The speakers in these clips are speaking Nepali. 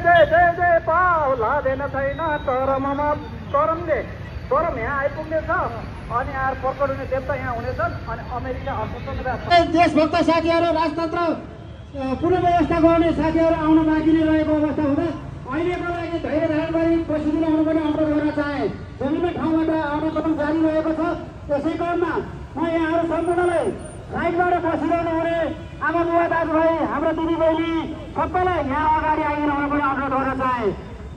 जय जय जय पाउला देन छैन चरम यहाँ आइपुग्नेछ अनि आएर प्रकट हुने देवता यहाँ हुनेछन् अनि अमेरिका अर्थतन्त्र देशभक्त साथीहरू राजतन्त्र पुनर्व्यवस्था गर्ने साथीहरू आउन बाँकी नै रहेको अवस्था हुँदा अहिलेको लागि धैर्य धारण गरी प्रस्तुति आउनु पनि अनुरोध गर्न चाहे। विभिन्न ठाउँबाट आउने क्रम जारी रहेको छ। त्यसै क्रममा म यहाँहरू सम्पूर्णलाई लाइनबाट बसिरहनु हुने आमा बुवा दाजुभाइ हाम्रो दिदीबहिनी सबैलाई यहाँ अगाडि आइदिन हुन पनि अनुरोध गर्न चाहे।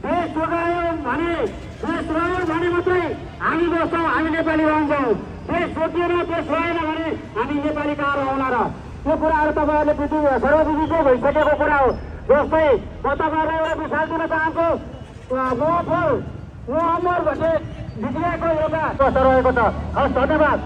देश जोगायो भने देश रह्यो भने मात्रै हामी बस्छौँ, हामी नेपाली रहन्छौँ। देश जोगिएन देश रहेन भने हामी नेपाली कहाँ रहला र। त्यो कुराहरू तपाईँहरूले सर्वविदितै भइसकेको कुरा हो। जस्तै म तपाईँहरूलाई एउटा मिसाल दिन चाहन्छु। म अमर भन्ने विद्याको एउटा कस्तो रहेको छ। हस्, धन्यवाद।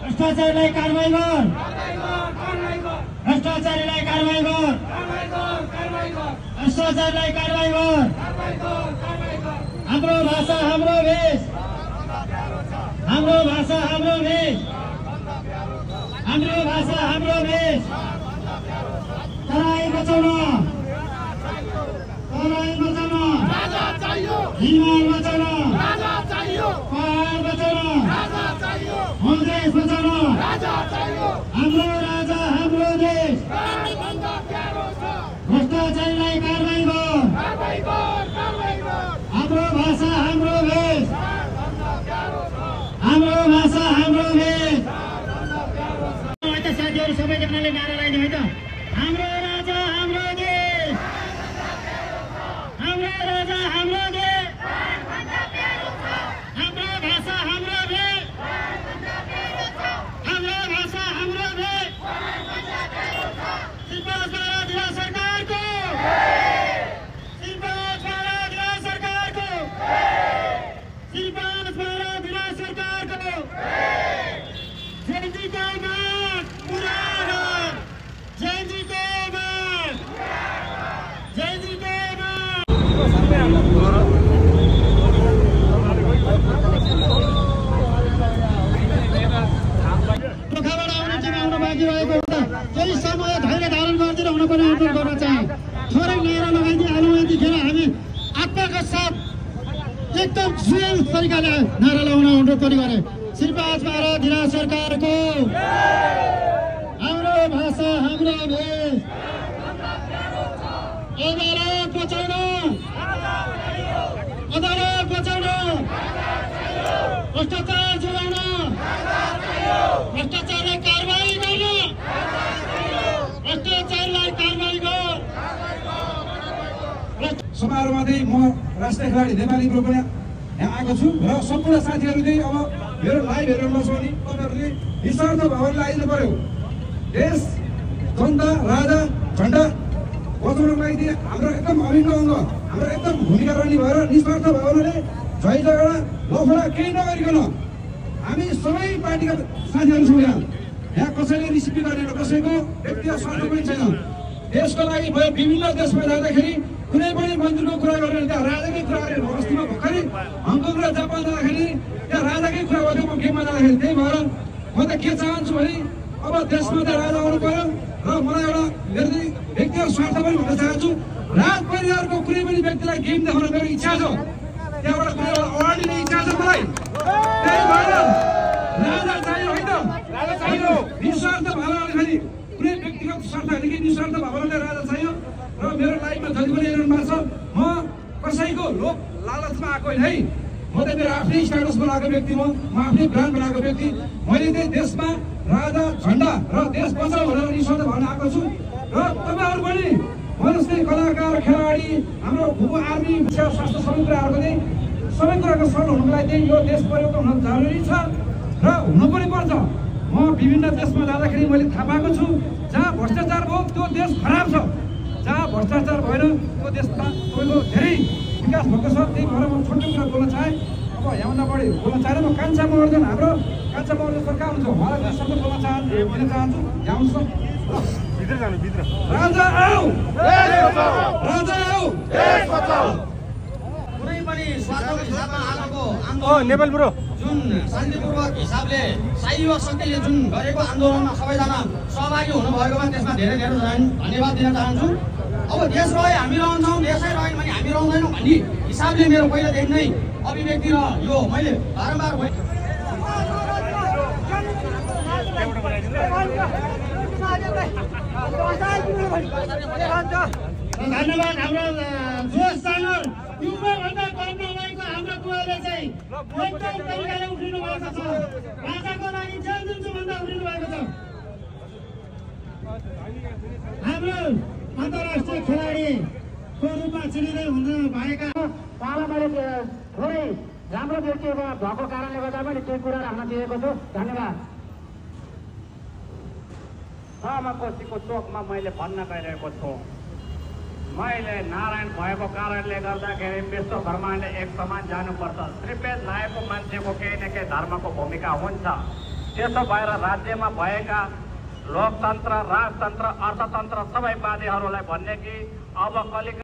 भ्रष्टाचारीलाई कारवाही गर, भ्रष्टाचारीलाई कारवाही गर, भ्रष्टाचारीलाई कारवाही गर। हाम्रो भाषा हाम्रो भेष, हाम्रो भाषा हाम्रो भेष, हाम्रो भाषा हाम्रो भेष। तराई बचाउन, तराई बचाउन, हिमाल बचाउन, पहाड बचाउन, मधेस बचाउन। हाम्रो राजा हाम्रो देश, भ्रष्टाचारीलाई कारवाही गर। हाम्रो भाषा हाम्रो भेष, हाम्रो भाषा हाम्रो भेष। साथीहरू सबैजनाले नारा लगाइदिउँ है त। हाम्रो राजा हाम्रो देश, हाम्रो राजा हाम्रो देश, हाम्रो भाषा हाम्रो भेष, हाम्रो भाषा हाम्रो भेष। शिवराज महाराज सरकारको, शिवराज महाराज सरकारको, शिवराज महाराज सरकारको। जयन्तीको माग पुरा गर, जयन्तीको माग, जयन्तीको माग। पोखाबाट आउने चाहिँ आउन बाँकी रहेको हुँदा केही समय धैर्य धारण गरिदिएर हुन पनि अनुरोध गर्न चाहे। थोरै नारा लगाइदिइहालौँ। यतिखेर हामी आत्माका साथ एकदम सुयल तरिकाले नारा लगाउन अनुरोध पनि गरे। शिवराज महाराज धिराज सरकारको, हाम्रो भाषा हाम्रो भेष। अदालत बचाउन, अदालत बचाउन, भ्रष्टाचार जोगाउन, भ्रष्टाचारलाई कारवाही गर्न, भ्रष्टाचारलाई कारवाही गर। समारोहमा चाहिँ म राष्ट्रिय खेलाडी नेपाली ग्रुप पनि यहाँ आएको छु र सम्पूर्ण साथीहरू चाहिँ अब मेरो लाइभ हेरेर बस्यो भने तपाईँहरूले निस्वार्थ भावनाले आइदिनु पर्यो। देश, जनता, राजा, झन्डा बचाउनको लागि चाहिँ हाम्रो एकदम अभिन्न अङ्ग, हाम्रो एकदम भूमिका रहने भएर निस्वार्थ भावनाले झै झगडा लफडा केही नगरिकन हामी सबै पार्टीका साथीहरू छौँ। यहाँ कसैले रिसिपी गरेर कसैको व्यक्तिगत स्वार्थ पनि छैन। देशको लागि विभिन्न देशमा जाँदाखेरि कुनै पनि मन्त्रीको कुरा गरेर त्यहाँ राजाकै कुरा गरेर अस्तिमा भर्खरै हङकङ र जापान जाँदाखेरि त्यहाँ राजाकै कुरा गरेको म गेममा जाँदाखेरि। त्यही भएर म त के चाहन्छु भने अब देशमा त राजा आउनु पर्यो र मलाई एउटा मेरो चाहिँ व्यक्तिगत स्वार्थ पनि भन्न चाहन्छु। राज परिवारको कुनै पनि गेम देखाउन मेरो इच्छा छ, त्यहाँबाट कुनै एउटा अवार्ड लिने इच्छा छ मलाई। त्यही भएर राजा चाहियो होइन, निस्वार्थ भावनाले खालि कुनै व्यक्तिगत स्वार्थ होइन कि निस्वार्थ भावनाले राजा चाहियो। र मेरो लाइफमा जति पनि हेरिरहनु भएको छ, म कसैको लोभ लालचमा आएको होइन है। म त मेरो आफ्नै स्ट्याटस बनाएको व्यक्ति, म आफ्नै ब्रान्ड बनाएको व्यक्ति। मैले चाहिँ देशमा राजा झन्डा र देश बचाऊ भनेर निस्वार्थ भावना आएको छु। र तपाईँहरू पनि म जस्तै कलाकार, खेलाडी, हाम्रो भूमि आर्मी, स्वास्थ्य सबै कुराहरूको चाहिँ सबै कुराको सरल हुनुको लागि चाहिँ यो देश परिवर्तन हुन जरुरी छ र हुनु पनि पर्छ। म विभिन्न देशमा जाँदाखेरि मैले थाहा पाएको छु, जहाँ भ्रष्टाचार भयो त्यो देश खराब छ, जहाँ भ्रष्टाचार भएन त्यो देशमा तपाईँको धेरै विकास भएको छ। त्यही भएर म छोटो कुरा बोल्न चाहेँ। अब यहाँभन्दा बढी बोल्न चाहेँ। म कान्छा मर्जन, हाम्रो कान्छा मर्जन सरकार हुन्छ, उहाँलाई दुई शब्द बोल्न चाहन्छु। यहाँ राजा आऊ, राजा आऊ, कुनै पनि स्वार्थको हिसाबमा आजको आन्दोलन जुन शान्तिपूर्वक हिसाबले शाही युवा शक्तिले जुन गरेको आन्दोलनमा सबैजना सहभागी हुनुभएकोमा त्यसमा धेरै धेरै धन्यवाद दिन चाहन्छु। अब देश रह्यो हामी रहन्छौँ, देशै रह्यो भने हामी रहँदैनौँ भन्ने हिसाबले मेरो पहिलादेखि नै अभिव्यक्ति र यो मैले बारम्बार धन्यवाद। हाम्रो जोस च्यानल युवाभन्दा कम नभएको हाम्रो बुवाले चाहिँ एकदम तरिकाले उफ्रिनु भएको छ। राजाको लागि जेल दिन्छु भन्दा उफ्रिनु भएको छ। हाम्रो अन्तर्राष्ट्रिय खेलाडीको रूपमा चिनिँदै हुनु भएका उहाँलाई मैले थोरै राम्रो व्यक्ति भएको कारणले गर्दा पनि केही कुरा राख्न दिएको छु। धन्यवाद। कोसीको चोकमा मैले भन्न गइरहेको छु, मैले नारायण भएको कारणले गर्दाखेरि विश्व ब्रह्माण्ड एक समान जानुपर्छ। त्रिपेद लागेको मान्छेको केही न केही धर्मको भूमिका हुन्छ। त्यसो भएर राज्यमा भएका लोकतन्त्र, राजतन्त्र, अर्थतन्त्र सबै वादीहरूलाई भन्ने कि अब कलिक